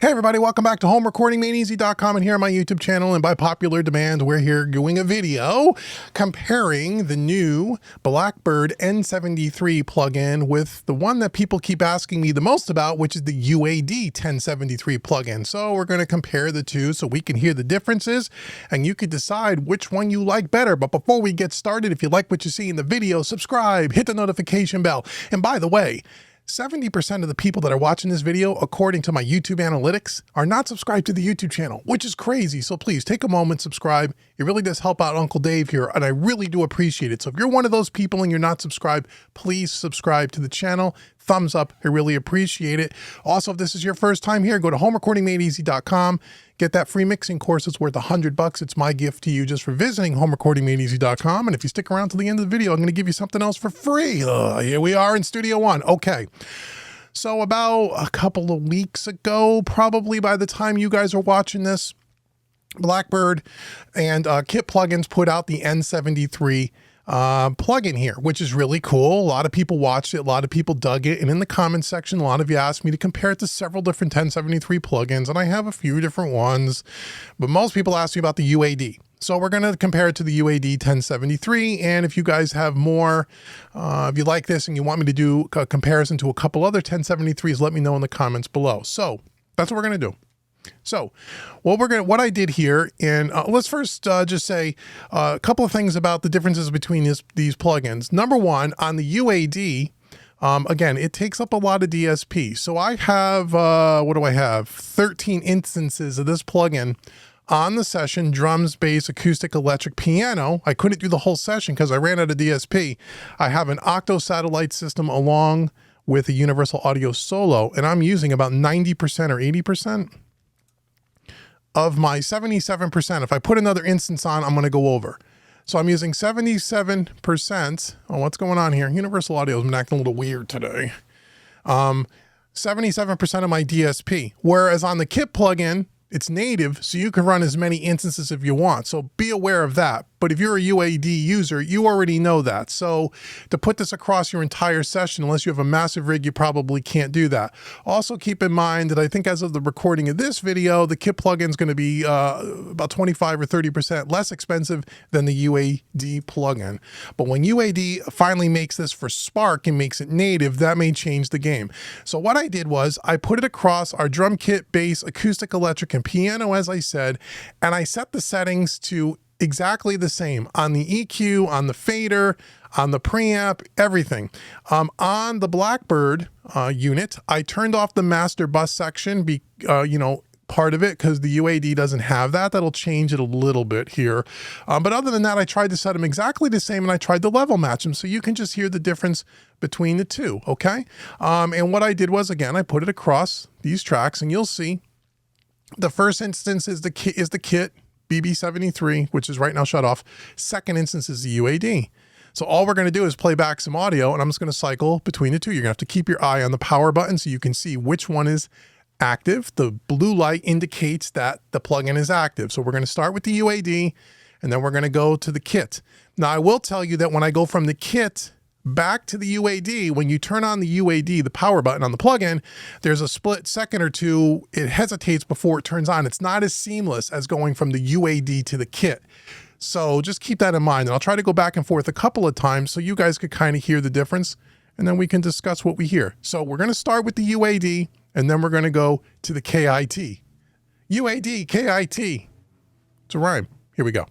Hey everybody, welcome back to HomeRecordingMadeEasy.com and here on my YouTube channel, and by popular demand, we're here doing a video comparing the new Blackbird N73 plugin with the one that people keep asking me the most about, which is the UAD 1073 plugin. So we're going to compare the two so we can hear the differences and you can decide which one you like better. But before we get started, if you like what you see in the video, subscribe, hit the notification bell. And by the way, 70% of the people that are watching this video, according to my YouTube analytics, are not subscribed to the YouTube channel, which is crazy. So please take a moment, subscribe. It really does help out Uncle Dave here, and I really do appreciate it. So if you're one of those people and you're not subscribed, please subscribe to the channel. Thumbs up. I really appreciate it. Also, if this is your first time here, go to HomeRecordingMadeEasy.com. Get that free mixing course. It's worth $100. It's my gift to you just for visiting HomeRecordingMadeEasy.com. And if you stick around to the end of the video, I'm going to give you something else for free. Here we are in Studio One. Okay. So about a couple of weeks ago, probably by the time you guys are watching this, Blackbird and KIT Plugins put out the N73 plugin here, which is really cool. A lot of people watched it, a lot of people dug it, and in the comments section, a lot of you asked me to compare it to several different 1073 plugins, and I have a few different ones, but most people asked me about the UAD. So we're going to compare it to the UAD 1073, and if you guys have more, if you like this and you want me to do a comparison to a couple other 1073s, let me know in the comments below. So that's what we're going to do. So what I did here, and let's first just say a couple of things about the differences between these plugins. Number one, on the UAD, again, it takes up a lot of DSP. So I have, what do I have? 13 instances of this plugin on the session: drums, bass, acoustic, electric, piano. I couldn't do the whole session because I ran out of DSP. I have an octo satellite system along with a universal audio solo, and I'm using about 90% or 80%. Of my 77%, if I put another instance on, I'm going to go over. So I'm using 77%. Oh, what's going on here? Universal Audio has been acting a little weird today. 77% of my DSP, whereas on the KIT plugin, it's native, so you can run as many instances if you want. So be aware of that. But if you're a UAD user, you already know that. So to put this across your entire session, unless you have a massive rig, you probably can't do that. Also keep in mind that I think as of the recording of this video, the KIT plugin is going to be about 25 or 30% less expensive than the UAD plugin. But when UAD finally makes this for Spark and makes it native, that may change the game. So what I did was I put it across our drum kit, bass, acoustic, electric, and piano, as I said, and I set the settings to exactly the same on the EQ, on the fader, on the preamp, everything. On the Blackbird unit, I turned off the master bus section, part of it, because the UAD doesn't have that. That'll change it a little bit here. But other than that, I tried to set them exactly the same, and I tried to level match them so you can just hear the difference between the two, okay? And what I did was, again, I put it across these tracks, and you'll see the first instance is the KIT BB73, which is right now shut off. Second instance is the UAD. So all we're going to do is play back some audio, and I'm just going to cycle between the two. You're going to have to keep your eye on the power button so you can see which one is active. The blue light indicates that the plugin is active. So we're going to start with the UAD, and then we're going to go to the KIT. Now, I will tell you that when I go from the KIT back to the UAD, when you turn on the UAD, the power button on the plugin, there's a split second or two. It hesitates before it turns on. It's not as seamless as going from the UAD to the KIT. So just keep that in mind. And I'll try to go back and forth a couple of times so you guys could kind of hear the difference, and then we can discuss what we hear. So we're going to start with the UAD, and then we're going to go to the KIT. UAD, KIT. It's a rhyme. Here we go.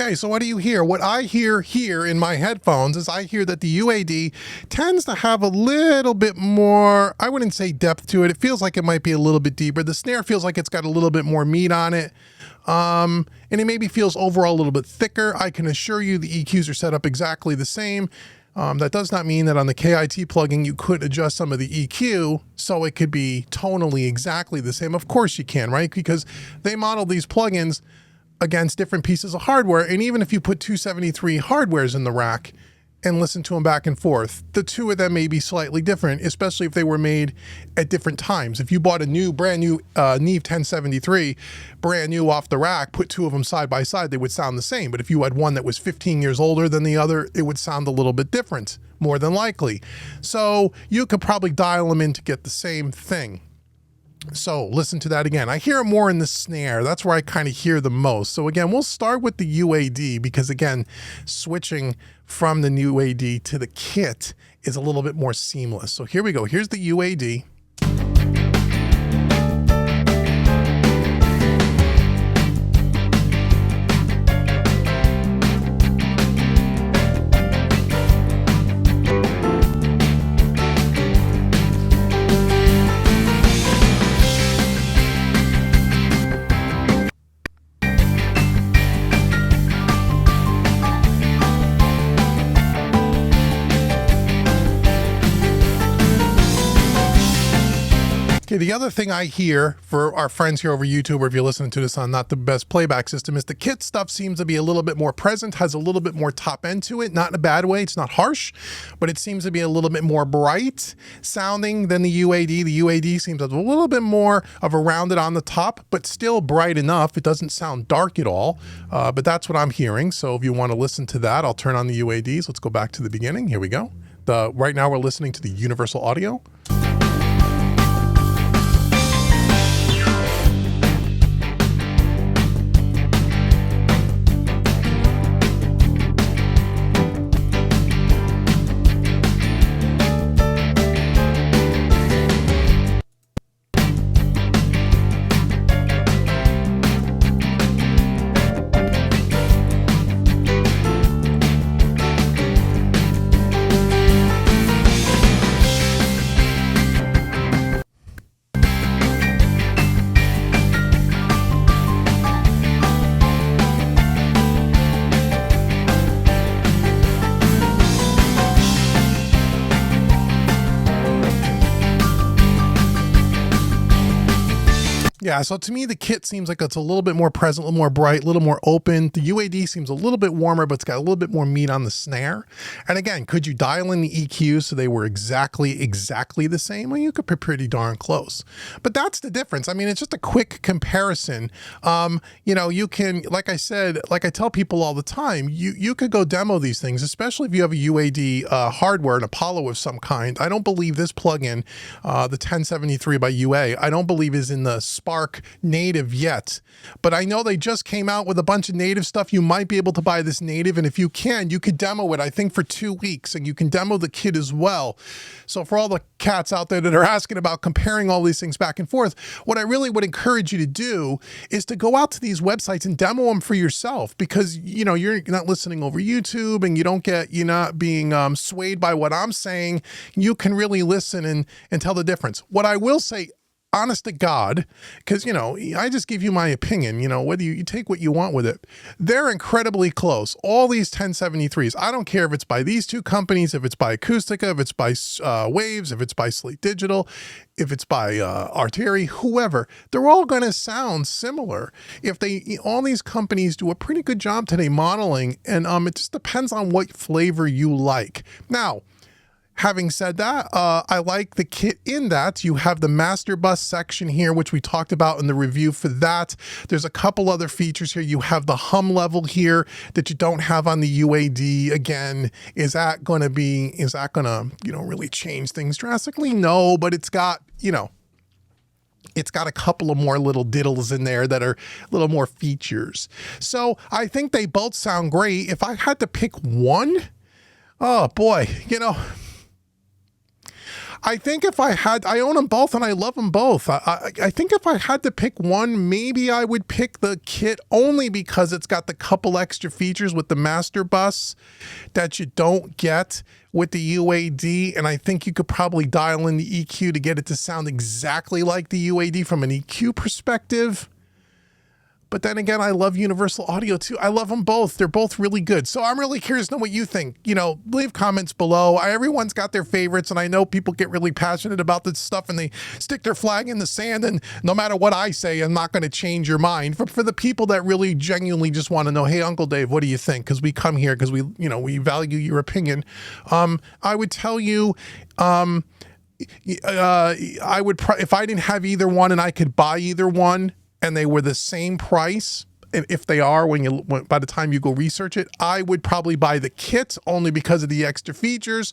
Okay, so what do you hear? What I hear here in my headphones is I hear that the UAD tends to have a little bit more, I wouldn't say depth to it. It feels like it might be a little bit deeper. The snare feels like it's got a little bit more meat on it. And it maybe feels overall a little bit thicker. I can assure you the EQs are set up exactly the same. That does not mean that on the KIT plugin you could adjust some of the EQ so it could be tonally exactly the same. Of course you can, right? Because they model these plugins against different pieces of hardware. And even if you put 273 hardwares in the rack and listen to them back and forth, the two of them may be slightly different, especially if they were made at different times. If you bought a brand new Neve 1073, brand new off the rack, put two of them side by side, they would sound the same. But if you had one that was 15 years older than the other, it would sound a little bit different, more than likely. So you could probably dial them in to get the same thing. So listen to that again. I hear it more in the snare. That's where I kind of hear the most. So again, we'll start with the UAD because again, switching from the UAD to the KIT is a little bit more seamless. So here we go. Here's the UAD. Okay, the other thing I hear for our friends here over YouTube, or if you're listening to this on not the best playback system, is the KIT stuff seems to be a little bit more present, has a little bit more top end to it, not in a bad way. It's not harsh, but it seems to be a little bit more bright sounding than the UAD. The UAD seems to have a little bit more of a rounded on the top, but still bright enough. It doesn't sound dark at all, but that's what I'm hearing. So if you want to listen to that, I'll turn on the UADs. Let's go back to the beginning. Here we go. Right now we're listening to the universal audio. Yeah, so to me, the KIT seems like it's a little bit more present, a little more bright, a little more open. The UAD seems a little bit warmer, but it's got a little bit more meat on the snare. And again, could you dial in the EQ so they were exactly the same? Well, you could be pretty darn close. But that's the difference. I mean, it's just a quick comparison. You know, you can, like I said, like I tell people all the time, you could go demo these things, especially if you have a UAD hardware, an Apollo of some kind. I don't believe this plugin, the 1073 by UA, I don't believe is in the Spark native yet, but I know they just came out with a bunch of native stuff. You might be able to buy this native, and if you can, you could demo it, I think, for 2 weeks, and you can demo the KIT as well. So for all the cats out there that are asking about comparing all these things back and forth, what I really would encourage you to do is to go out to these websites and demo them for yourself, because you know you're not listening over YouTube and you're not being swayed by what I'm saying. You can really listen and tell the difference. What I will say, honest to God, because, you know, I just give you my opinion, you know, whether you take what you want with it. They're incredibly close. All these 1073s, I don't care if it's by these two companies, if it's by Acoustica, if it's by Waves, if it's by Slate Digital, if it's by Arteri, whoever, they're all going to sound similar. All these companies do a pretty good job today modeling, and it just depends on what flavor you like. Now, having said that, I like the KIT in that you have the master bus section here, which we talked about in the review for that. There's a couple other features here. You have the hum level here that you don't have on the UAD. Again, is that going to, you know, really change things drastically? No, but it's got, you know, it's got a couple of more little diddles in there that are a little more features. So I think they both sound great. If I had to pick one, oh boy, you know, I think if I had, I own them both and I love them both. I think if I had to pick one, maybe I would pick the KIT only because it's got the couple extra features with the master bus that you don't get with the UAD. And I think you could probably dial in the EQ to get it to sound exactly like the UAD from an EQ perspective. But then again, I love Universal Audio too. I love them both. They're both really good. So I'm really curious to know what you think. You know, leave comments below. Everyone's got their favorites, and I know people get really passionate about this stuff and they stick their flag in the sand, and no matter what I say, I'm not going to change your mind. But for the people that really genuinely just want to know, hey, Uncle Dave, what do you think? Because we come here because we value your opinion. I would tell you, I would, if I didn't have either one and I could buy either one, and they were the same price, and if they are, by the time you go research it, I would probably buy the KIT only because of the extra features.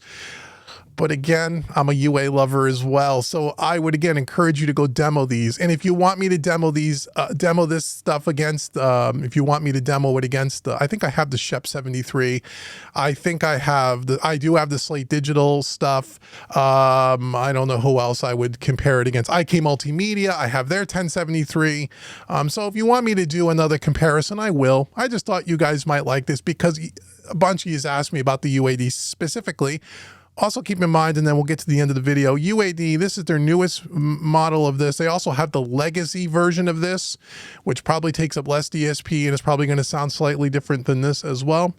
But again, I'm a UA lover as well. So I would, again, encourage you to go demo these. And if you want me to demo these, demo this stuff against, if you want me to demo it against, I think I have the Shep 73. I think I do have the Slate Digital stuff. I don't know who else I would compare it against. IK Multimedia, I have their 1073. So if you want me to do another comparison, I will. I just thought you guys might like this because a bunch of you asked me about the UAD specifically. Also keep in mind, and then we'll get to the end of the video, UAD, this is their newest model of this. They also have the legacy version of this, which probably takes up less DSP and is probably going to sound slightly different than this as well.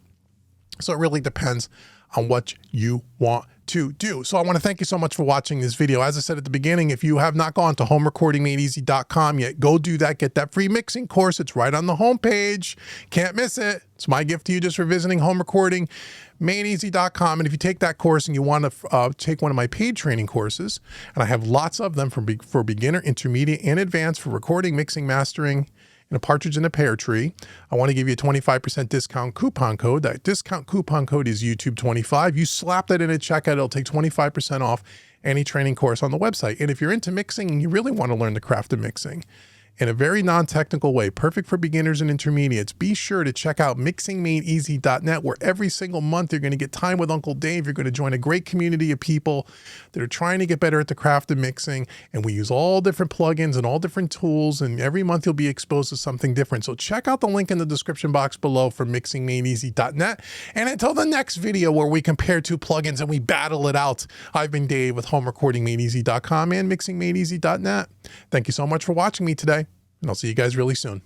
So it really depends on what you want to do. So I want to thank you so much for watching this video. As I said at the beginning, if you have not gone to homerecordingmadeeasy.com yet, go do that. Get that free mixing course. It's right on the homepage. Can't miss it. It's my gift to you just for visiting homerecordingmadeeasy.com. And if you take that course and you want to take one of my paid training courses, and I have lots of them for beginner, intermediate, and advanced for recording, mixing, mastering, and a partridge in a pear tree, I want to give you a 25% discount coupon code. That discount coupon code is YouTube25. You slap that in at checkout, it'll take 25% off any training course on the website. And if you're into mixing and you really want to learn the craft of mixing in a very non-technical way, perfect for beginners and intermediates, be sure to check out mixingmadeeasy.net, where every single month you're going to get time with Uncle Dave. You're going to join a great community of people that are trying to get better at the craft of mixing, and we use all different plugins and all different tools, and every month you'll be exposed to something different. So check out the link in the description box below for mixingmadeeasy.net. And until the next video where we compare two plugins and we battle it out, I've been Dave with homerecordingmadeeasy.com and mixingmadeeasy.net. Thank you so much for watching me today, and I'll see you guys really soon.